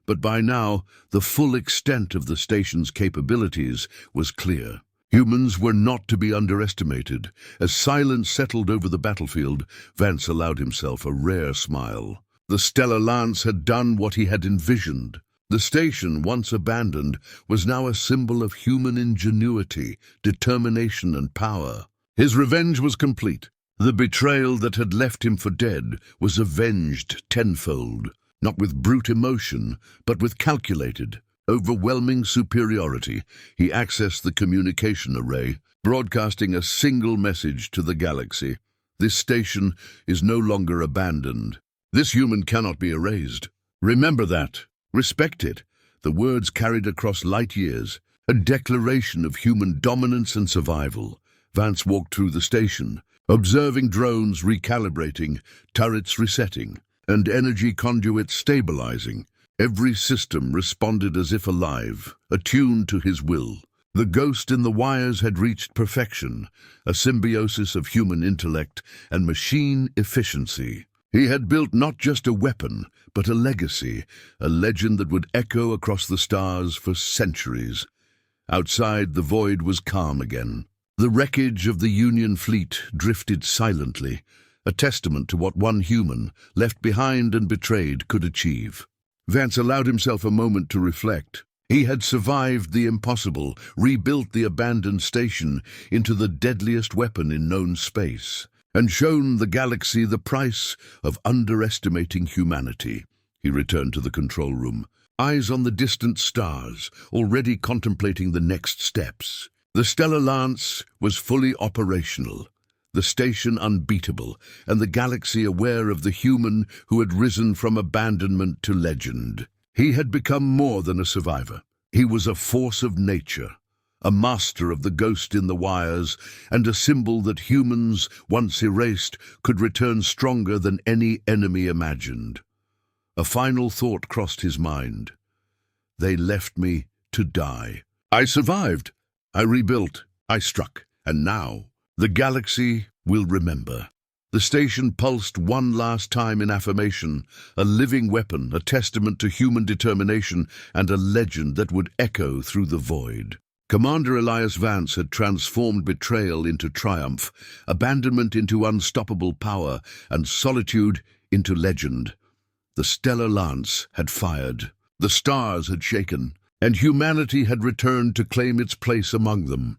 but by now the full extent of the station's capabilities was clear. Humans were not to be underestimated. As silence settled over the battlefield, Vance allowed himself a rare smile. The stellar lance had done what he had envisioned. The station, once abandoned, was now a symbol of human ingenuity, determination, and power. His revenge was complete. The betrayal that had left him for dead was avenged tenfold, not with brute emotion, but with calculated, overwhelming superiority. He accessed the communication array, broadcasting a single message to the galaxy. This station is no longer abandoned. This human cannot be erased. Remember that. Respect it. The words carried across light years, a declaration of human dominance and survival. Vance walked through the station, observing drones recalibrating, turrets resetting, and energy conduits stabilizing. Every system responded as if alive, attuned to his will. The ghost in the wires had reached perfection, a symbiosis of human intellect and machine efficiency. He had built not just a weapon, but a legacy, a legend that would echo across the stars for centuries. Outside, the void was calm again. The wreckage of the Union fleet drifted silently, a testament to what one human, left behind and betrayed, could achieve. Vance allowed himself a moment to reflect. He had survived the impossible, rebuilt the abandoned station into the deadliest weapon in known space, and shown the galaxy the price of underestimating humanity. He returned to the control room, eyes on the distant stars, already contemplating the next steps. The stellar lance was fully operational, the station unbeatable, and the galaxy aware of the human who had risen from abandonment to legend. He had become more than a survivor. He was a force of nature, a master of the ghost in the wires, and a symbol that humans, once erased, could return stronger than any enemy imagined. A final thought crossed his mind. They left me to die. I survived. I rebuilt. I struck. And now, the galaxy will remember. The station pulsed one last time in affirmation, a living weapon, a testament to human determination, and a legend that would echo through the void. Commander Elias Vance had transformed betrayal into triumph, abandonment into unstoppable power, and solitude into legend. The stellar lance had fired, the stars had shaken, and humanity had returned to claim its place among them.